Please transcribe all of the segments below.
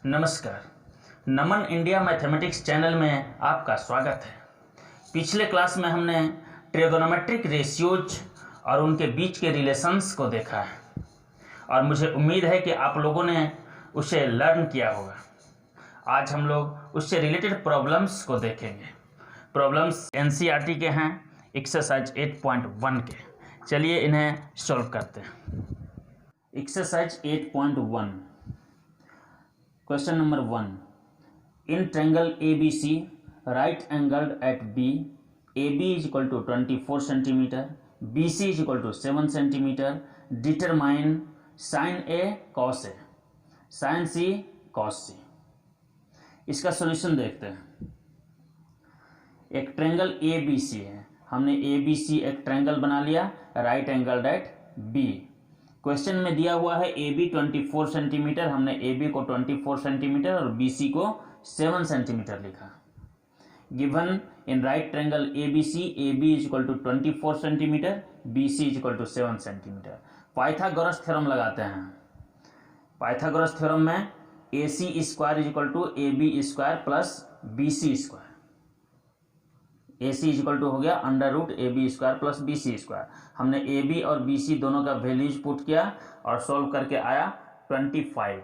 नमस्कार। नमन India mathematics channel में आपका स्वागत है। पिछले क्लास में हमने ट्रिगोनोमेट्रिक रेशियोज और उनके बीच के रिलेशंस को देखा है और मुझे उम्मीद है कि आप लोगों ने उसे लर्न किया होगा। आज हम लोग उससे रिलेटेड प्रॉब्लम्स को देखेंगे। प्रॉब्लम्स एनसीईआरटी के हैं, एक्सरसाइज 8.1 के। चलिए इन्हें सॉल्व करते हैं। Exercise 8.1 question number 1। In triangle ABC right angled at B, AB is equal to 24 centimetre, BC is equal to 7 centimetre, determine sin A cos A, sin C cos C। इसका solution देखते हैं। एक triangle ABC है, हमने ABC एक triangle बना लिया right angled at B। Question में दिया हुआ है AB 24 सेंटीमीटर, हमने AB को 24 सेंटीमीटर और BC को 7 सेंटीमीटर लिखा। Given in right triangle ABC, AB is equal to 24 centimetre, BC is equal to 7 centimetre. Pythagoras theorem लगाते हैं। पाइथागोरस थ्योरम में AC square is equal to AB square plus BC square. AC is equal to हो गया under root AB square plus BC square. हमने AB और BC दोनों का values put किया और सॉल्व करके आया 25,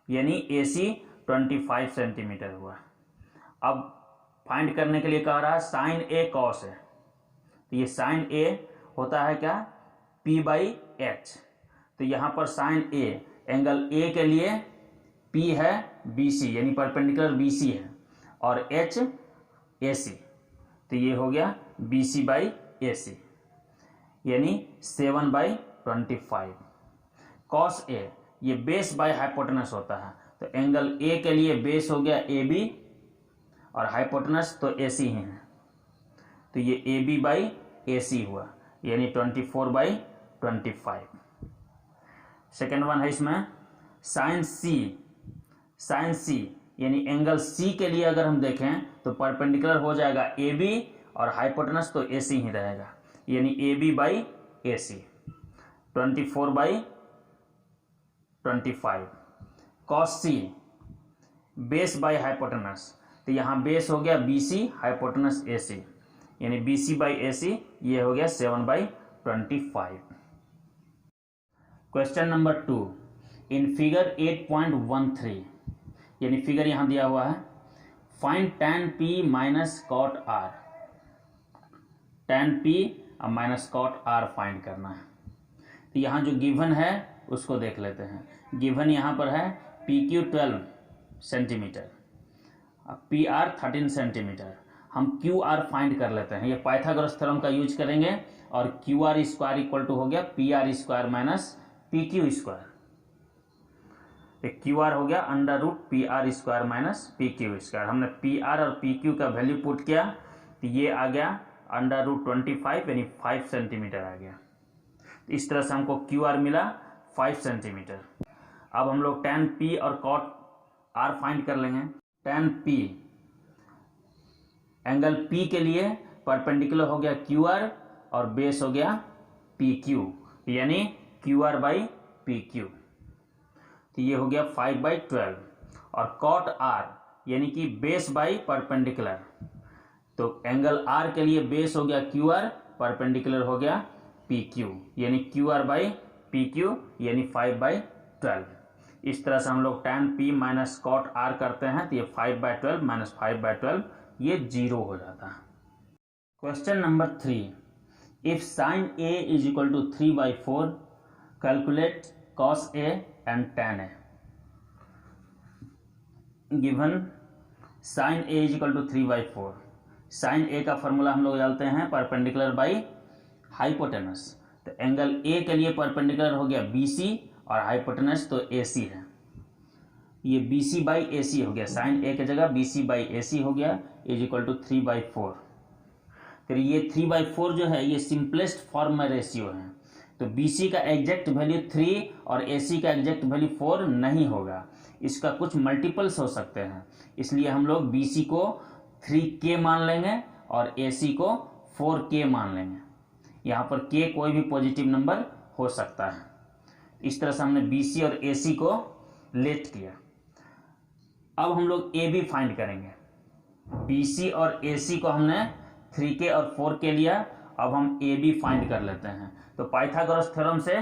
यानी AC 25 सेंटीमीटर हुआ। अब फाइंड करने के लिए कह रहा है साइन A cos A, तो ये साइन A होता है क्या, P/H। तो यहाँ पर साइन A एंगल A के लिए P है BC यानी परपेंडिकुलर BC है और H AC, तो ये हो गया BC/AC यानी 7/25। cos A ये बेस बाय हाइपोटेनस होता है, तो एंगल A के लिए बेस हो गया AB और हाइपोटेनस तो AC ही है, तो ये AB/AC हुआ यानी 24/25। सेकेंड वन है इसमें साइन C यानी एंगल C के लिए अगर हम देखें तो परपेंडिकुलर हो जाएगा AB और हाइपोटेनस तो AC ही रहेगा यानी AB/AC 24/25। cos C base by hypotenuse, तो यहाँ बेस हो गया BC, हाइपोटेनस AC यानी BC/AC ये हो गया 7/25। Question number 2। इन फिगर 8.13 यानी फिगर यहां दिया हुआ है, find tan P minus cot R। tan P और माइनस cot R फाइंड करना है। तो यहाँ जो गिवन है उसको देख लेते हैं। गिवन यहाँ पर है PQ 12 सेंटीमीटर, PR 13 सेंटीमीटर। हम QR फाइंड कर लेते हैं। ये पाइथागोरस थ्योरम का यूज करेंगे और QR स्क्वायर इक्वल टू हो गया PR square minus PQ square. QR हो गया under root PR square minus PQ square. हमने PR और PQ का वैल्यू पुट किया तो ये आ गया अंडर रूट 25 यानी 5 सेंटीमीटर आ गया। तो इस तरह से हमको QR मिला 5 सेंटीमीटर। अब हम लोग tan P और cot R फाइंड कर लेंगे। tan P एंगल P के लिए परपेंडिकुलर हो गया QR और बेस हो गया PQ यानी QR/PQ, तो ये हो गया 5/12। और cot R यानी कि बेस बाय परपेंडिकुलर, तो एंगल R के लिए बेस हो गया QR, परपेंडिकुलर हो गया PQ यानी QR/PQ यानी 5/12। इस तरह से हम लोग tan P minus cot R करते हैं तो ये 5/12 माइनस 5/12 ये 0 हो जाता है। Question number 3। If sin A is equal to 3/4 calculate cos A and tan A। Given sin A is equal to 3/4। sin A का फॉर्मूला हम लोग डालते हैं परपेंडिकुलर बाई हाइपोटेनस, तो एंगल A के लिए परपेंडिकुलर हो गया BC और हाइपोटेनस तो AC है, ये BC/AC हो गया। sin A की जगह BC/AC हो गया इज इक्वल टू 3/4। फिर ये 3/4 जो है ये सिंपलेस्ट फॉर्म में रेशियो है, तो BC का एग्जैक्ट वैल्यू 3 और AC का एग्जैक्ट वैल्यू 4 नहीं होगा, इसका कुछ मल्टीपल्स हो सकते हैं। इसलिए हम लोग BC को 3K मान लेंगे और AC को 4K मान लेंगे। यहाँ पर K कोई भी पॉजिटिव नंबर हो सकता है। इस तरह से हमने BC और AC को लेट किया। अब हम लोग ए बी फाइंड करेंगे। बी सी और ए सी को हमने 3k और 4k लिया, अब हम ए बी फाइंड कर लेते हैं। तो पाइथागोरस थ्योरम से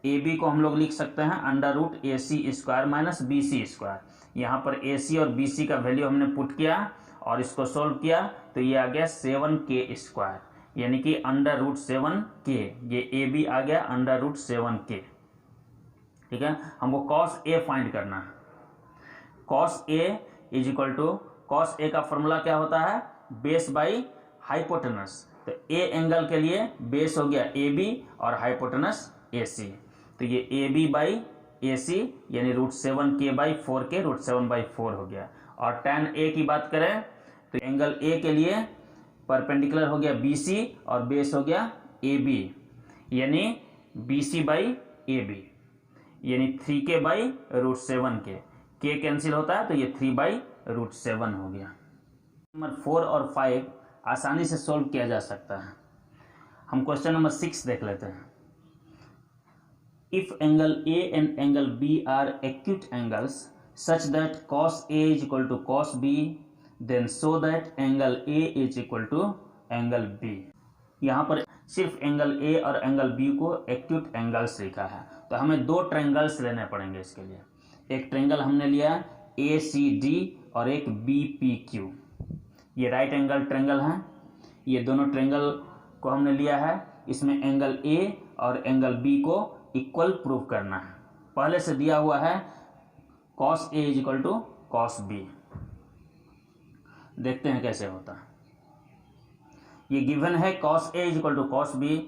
ए बी को हम लोग लिख सकते हैं under root A C square minus B C square. यहाँ पर ए सी और बी सी का वैल्यू हमने पुट किया और इसको सोल्व किया तो ये आ गया 7k स्क्वायर, यानी कि अंडर रूट 7k। ये ए बी आ गया अंडर रूट 7k। ठीक है, हमको कॉस ए फाइंड करना है। Cos A is equal to, cos A का फॉर्मूला क्या होता है, बेस बाई हाइपोटेनस। तो ए एंगल के लिए बेस हो गया ए बी और हाइपोटेनस ए सी। तो ये ए बी बाई ए सी यानी root 7k by 4k, root 7/4 हो गया। और tan ए की बात करें तो एंगल ए के लिए परपेंडिकुलर हो गया बी सी और बेस हो गया ए बी, यानी B C by A B, यानी 3k by root 7k। k cancel होता है तो ये 3/√7 हो गया। नंबर 4 और 5 आसानी से सोल्व किया जा सकता है। हम क्वेश्चन नंबर 6 देख लेते हैं। If angle A and angle B are acute angles such that cos A is equal to cos B, then show that angle A is equal to angle B। यहाँ पर सिर्फ एंगल ए और angle B को acute angles लिखा है, तो हमें दो ट्रायंगल्स लेने पड़ेंगे इसके लिए। एक ट्रायंगल हमने लिया ए सी डी और एक बी पी क्यू। ये राइट एंगल ट्रायंगल है, ये दोनों ट्रायंगल को हमने लिया है। इसमें एंगल ए और एंगल बी को इक्वल प्रूव करना है। पहले से दिया हुआ है cos A is equal to cos B। देखते हैं कैसे होता है। ये गिवन है cos A is equal to cos B।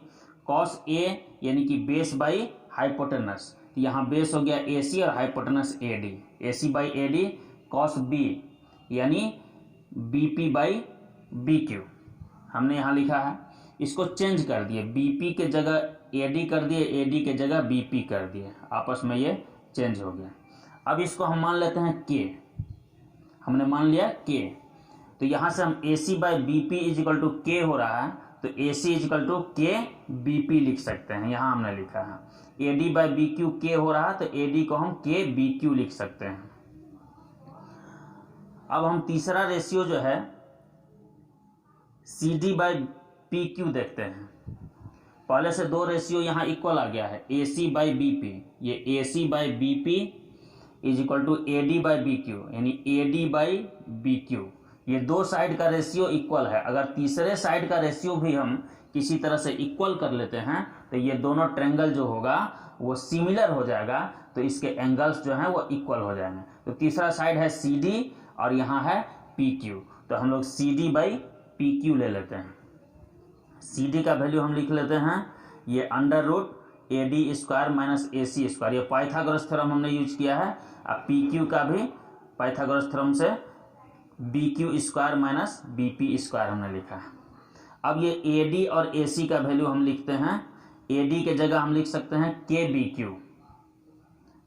cos A यानी कि बेस बाई हाइपोटेनस, तो यहाँ बेस हो गया AC और hypotenuse AD, AC by AD। cos B यानी BP बाई BQ हमने यहाँ लिखा है। इसको चेंज कर दिए, BP के जगह AD कर दिए, AD के जगह BP कर दिए, आपस में ये चेंज हो गया। अब इसको हम मान लेते हैं K, हमने मान लिया K। तो यहाँ से हम AC by BP is equal to K हो रहा है, तो AC is equal to K BP लिख सकते हैं। यहाँ हमने लिखा है AD बाई BQ K हो रहा है, तो AD को हम K BQ लिख सकते हैं। अब हम तीसरा रेशियो जो है CD बाई PQ देखते हैं। पहले से दो रेशियो यहाँ इक्वल आ गया है, AC बाई BP। ये AC by BP is equal to AD by BQ, यानी AD बाई BQ। ये दो साइड का रेशियो इक्वल है। अगर तीसरे साइड का रेशियो भी हम किसी तरह से इक्वल कर लेते हैं तो ये दोनों ट्रायंगल जो होगा वो सिमिलर हो जाएगा, तो इसके एंगल्स जो हैं वो इक्वल हो जाएंगे। तो तीसरा साइड है CD और यहाँ है PQ, तो हम लोग CD बाई PQ ले लेते हैं। CD का वैल्यू हम लिख लेते हैं, ये under root AD square minus AC square. ये पाइथागोरस थ्योरम हमने यूज किया है। अब PQ का भी पाइथागोरस थ्योरम से BQ square minus BP square हमने लिखा है। अब ये AD और AC का वैल्यू हम लिखते हैं। AD के जगह हम लिख सकते हैं KBQ।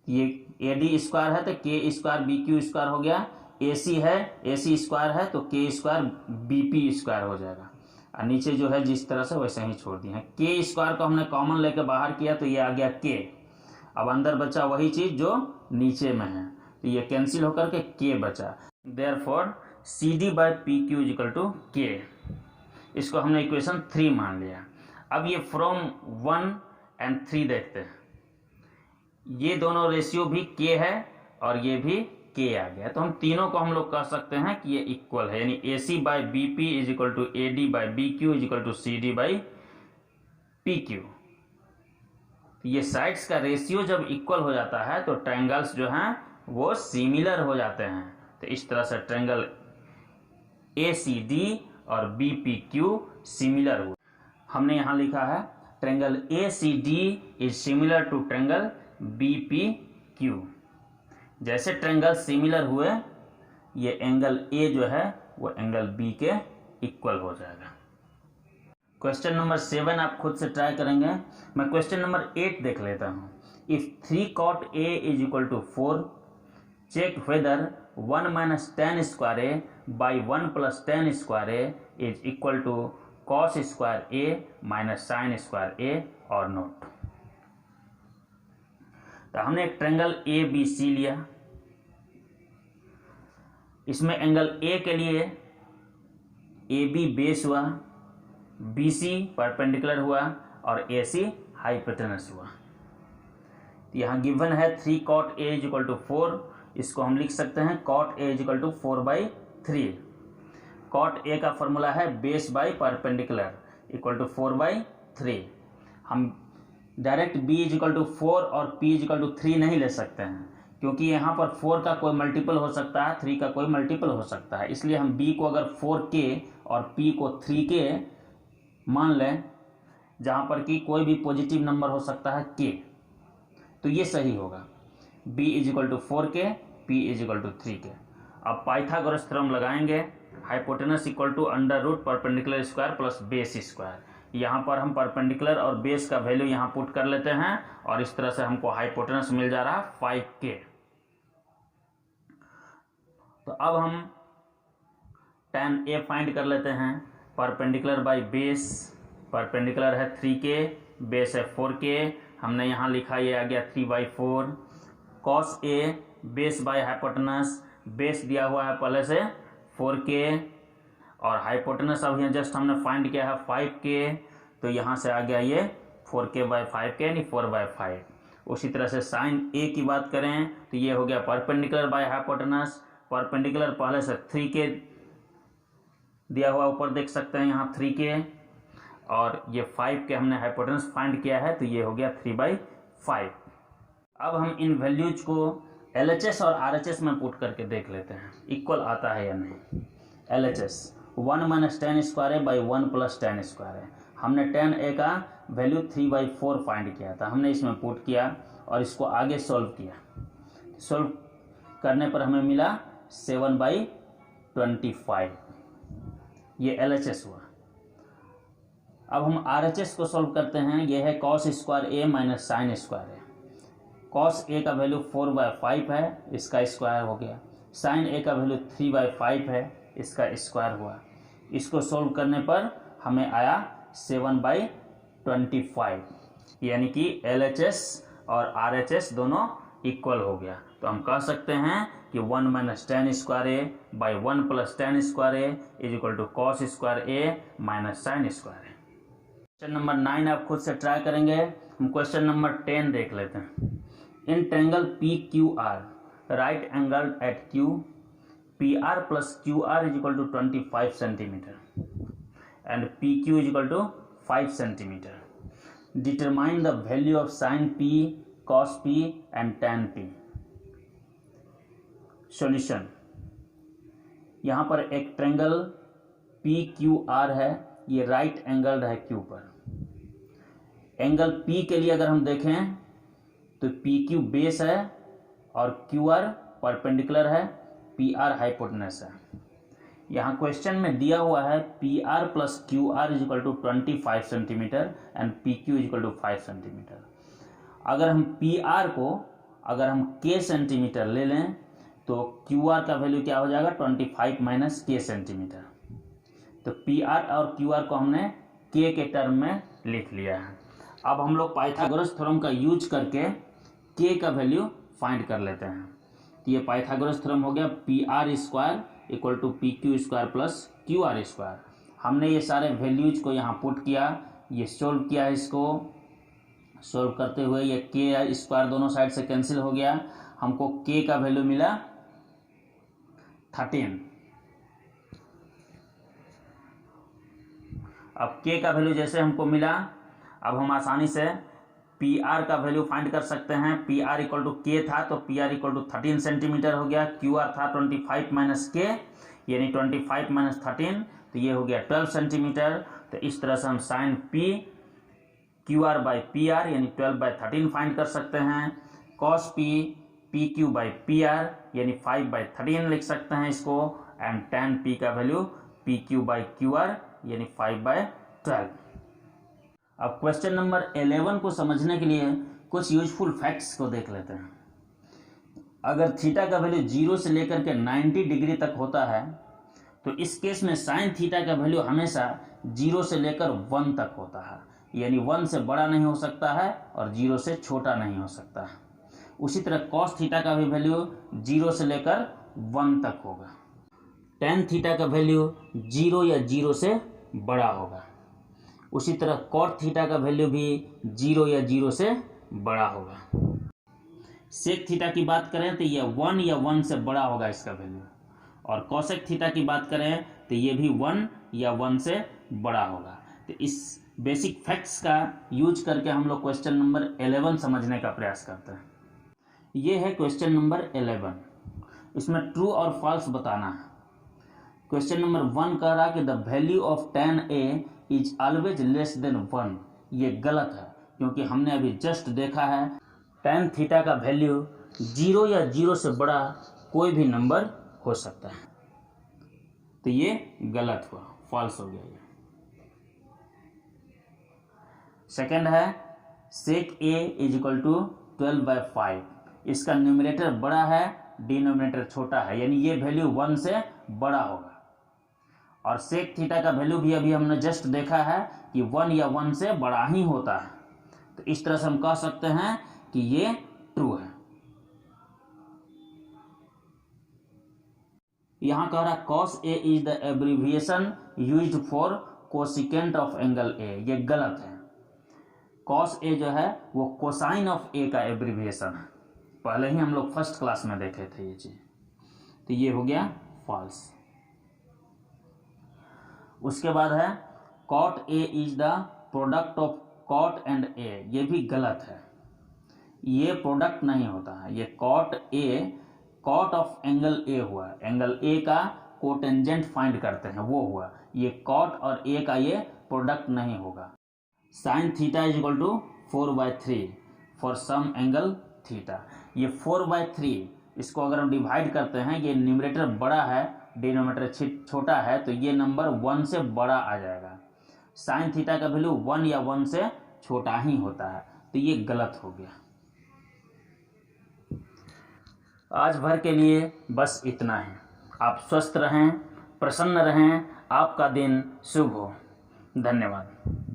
ये AD स्क्वायर है तो K स्क्वायर BQ स्क्वायर हो गया। AC है, AC स्क्वायर है तो K स्क्वायर BP स्क्वायर हो जाएगा। और नीचे जो है जिस तरह से वैसे ही छोड़ दिए हैं। K स्क्वायर को हमने कॉमन लेकर बाहर किया तो ये आ गया K। अब अंदर बचा वही चीज जो नीचे में है, तो ये कैंसिल होकर के K बचा। Therefore CD by PQ is equal to K। इसको हमने इक्वेशन 3 मान लिया। अब ये फ्रॉम 1 एंड 3 देखते हैं। ये दोनों रेशियो भी K है और ये भी K आ गया, तो हम तीनों को हम लोग कह सकते हैं कि ये इक्वल है, यानी AC by BP is equal to AD by BQ is equal to CD by PQ। ये साइड्स का रेशियो जब इक्वल हो जाता है तो ट्रायंगल्स जो हैं वो सिमिलर हो जाते हैं। तो इस तरह से ट्रायंगल ACD और BPQ सिमिलर हुए। हमने यहाँ लिखा है triangle ACD is similar to triangle BPQ। जैसे ट्रायंगल सिमिलर हुए ये एंगल A जो है वो एंगल B के इक्वल हो जाएगा। क्वेश्चन नंबर 7 आप खुद से ट्राई करेंगे। मैं क्वेश्चन नंबर 8 देख लेता हूँ। If 3 cot A is equal to 4, check whether 1 minus tan square A by 1 plus tan square A is equal to cos square A minus sine square A और not. तो हमने एक triangle ABC लिया। इसमें angle ए के लिए A B base हुआ, B C perpendicular हुआ और ए सी हाइपोटेनस हुआ। यहाँ गिवन है 3 cot A = 4, इसको हम लिख सकते हैं cot A = 4/3। cot A का फॉर्मूला है बेस बाई परपेंडिकुलर = 4/3। हम डायरेक्ट B = 4 और P = 3 नहीं ले सकते हैं, क्योंकि यहाँ पर 4 का कोई मल्टीपल हो सकता है, 3 का कोई मल्टीपल हो सकता है। इसलिए हम B को अगर 4K और P को 3K मान लें, जहाँ पर कि कोई भी पॉजिटिव नंबर हो सकता है K, तो ये सही होगा। B = 4K, P = 3K। अब पाइथागोरस थ्योरम लगाएंगे, hypotenuse = under root perpendicular square plus base square. यहाँ पर हम परपेंडिकुलर और बेस का वैल्यू यहाँ पुट कर लेते हैं और इस तरह से हमको हाइपोटेनस मिल जा रहा है 5K। तो अब हम tan A फाइंड कर लेते हैं। परपेंडिकुलर बाई बेस, परपेंडिकुलर है 3K, बेस है 4K, हमने यहाँ लिखा, ये आ गया 3/4। cos A base by hypotenuse, base दिया हुआ है पहले से 4K और हाइपोटेनस अब यहाँ जस्ट हमने फाइंड किया है 5K, तो यहाँ से आ गया ये 4K/5K यानी 4/5। उसी तरह से साइन A की बात करें तो ये हो गया परपेंडिकुलर बाय हाइपोटेनस, परपेंडिकुलर पहले से 3K दिया हुआ, ऊपर देख सकते हैं यहाँ 3K, और ये 5K हमने हाइपोटेनस फाइंड किया है, तो ये हो गया 3/5। अब हम इन वैल्यूज को LHS और RHS में पुट करके देख लेते हैं इक्वल आता है या नहीं। LHS 1 - tan² A 1 + tan² है। हमने tan A का वैल्यू 3/4 फाइंड किया था, हमने इसमें पुट किया और इसको आगे सॉल्व किया। सॉल्व करने पर हमें मिला 7/25, ये LHS हुआ। अब हम RHS को सॉल्व करते हैं, यह है cos² A - sin² A। cos A का वैल्यू 4/5 है, इसका स्क्वायर हो गया। sin A का वैल्यू 3/5 है, इसका स्क्वायर हुआ। इसको सॉल्व करने पर हमें आया 7/25, यानी कि LHS और RHS दोनों इक्वल हो गया। तो हम कह सकते हैं कि 1 - tan² A 1 + tan² A = cos² A - sin² A। Question number 9 आप खुद से ट्राई करेंगे। हम क्वेश्चन नंबर 10 देख लेते हैं। In triangle PQR right angle at Q, PR + QR = 25 cm and PQ = 5 cm. Determine the value of sin P, cos P and tan P. Solution, यहाँ पर एक ट्रायंगल PQR है, ये राइट एंगल है Q पर। एंगल P के लिए अगर हम देखें तो PQ बेस है और QR परपेंडिकुलर है, PR हाइपोटेनस है। यहाँ क्वेश्चन में दिया हुआ है PR + QR = 25 centimetre and PQ = 5 centimetre. अगर हम PR को अगर हम K सेंटीमीटर ले लें तो QR का वैल्यू क्या हो जाएगा 25 - K सेंटीमीटर। तो PR और QR को हमने K के टर्म में लिख लिया है। अब हम लोग पाइथागोरस थ्योरम का यूज करके K का वैल्यू फाइंड कर लेते हैं। तो ये पाइथागोरस थ्योरम हो गया PR² = PQ² + QR²। हमने ये सारे वैल्यूज को यहाँ पुट किया, ये सोल्व किया, इसको सोल्व करते हुए ये K² दोनों साइड से कैंसिल हो गया, हमको K का वैल्यू मिला 13। अब K का वैल्यू जैसे हमको मिला, अब हम आसानी से PR का वैल्यू फाइंड कर सकते हैं। PR = K था तो PR = 13 सेंटीमीटर हो गया। QR था 25 - K यानी 25 - 13, तो ये हो गया 12 सेंटीमीटर। तो इस तरह से हम साइन P QR/PR यानी 12/13 फाइंड कर सकते हैं। cos P PQ/PR यानी 5/13 लिख सकते हैं इसको, एंड tan P का वैल्यू PQ/QR यानी 5/12। अब क्वेश्चन नंबर 11 को समझने के लिए कुछ यूजफुल फैक्ट्स को देख लेते हैं। अगर थीटा का वैल्यू 0 से लेकर के 90 डिग्री तक होता है तो इस केस में साइन थीटा का वैल्यू हमेशा 0 से लेकर 1 तक होता है, यानी 1 से बड़ा नहीं हो सकता है और 0 से छोटा नहीं हो सकता है। उसी तरह कॉस थीटा का भी वैल्यू 0 से लेकर 1 तक होगा। tan थीटा का वैल्यू 0 या 0 से बड़ा होगा। उसी तरह cot थीटा का वैल्यू भी 0 या 0 से बड़ा होगा। sec थीटा की बात करें तो ये 1 या 1 से बड़ा होगा इसका वैल्यू, और cosec थीटा की बात करें तो ये भी 1 या 1 से बड़ा होगा। तो इस बेसिक फैक्ट्स का यूज करके हम लोग क्वेश्चन नंबर 11 समझने का प्रयास करते हैं। ये है क्वेश्चन नंबर 11। इसमें ट्रू और फॉल्स बताना है। क्वेश्चन नंबर 1 कह रहा कि the value of tan a is always less than 1। ये गलत है, क्योंकि हमने अभी जस्ट देखा है tan थीटा का वैल्यू 0 या 0 से बड़ा कोई भी नंबर हो सकता है। तो ये गलत हुआ, फॉल्स हो गया ये। सेकंड है sec a is equal to 12/5। इसका न्यूमरेटर बड़ा है, डिनोमिनेटर छोटा है, यानी ये वैल्यू 1 से बड़ा होगा। और sec थीटा का वैल्यू भी अभी हमने जस्ट देखा है कि 1 या 1 से बड़ा ही होता है। तो इस तरह से हम कह सकते हैं कि ये ट्रू है। यहां कह रहा cos a is the abbreviation used for cosecant of angle a। ये गलत है। cos a जो है वो कोसाइन ऑफ a का एब्रीविएशन है। पहले ही हम लोग फर्स्ट क्लास में देखे थे ये चीज। तो ये हो गया फॉल्स। उसके बाद है cot a is the product of cot and a। ये भी गलत है, ये प्रोडक्ट नहीं होता है। ये cot a cot of angle a हुआ, एंगल a का कोटेंजेंट फाइंड करते हैं वो हुआ। ये cot और a का ये प्रोडक्ट नहीं होगा। sin theta is equal to 4/3 for some angle theta. ये 4/3, इसको अगर हम डिवाइड करते हैं, ये न्यूमरेटर बड़ा है, डिनोमिनेटर छोटा है, तो ये नंबर 1 से बड़ा आ जाएगा। sin थीटा का वैल्यू 1 या 1 से छोटा ही होता है, तो ये गलत हो गया। आज भर के लिए बस इतना ही। आप स्वस्थ रहें, प्रसन्न रहें, आपका दिन शुभ हो। धन्यवाद।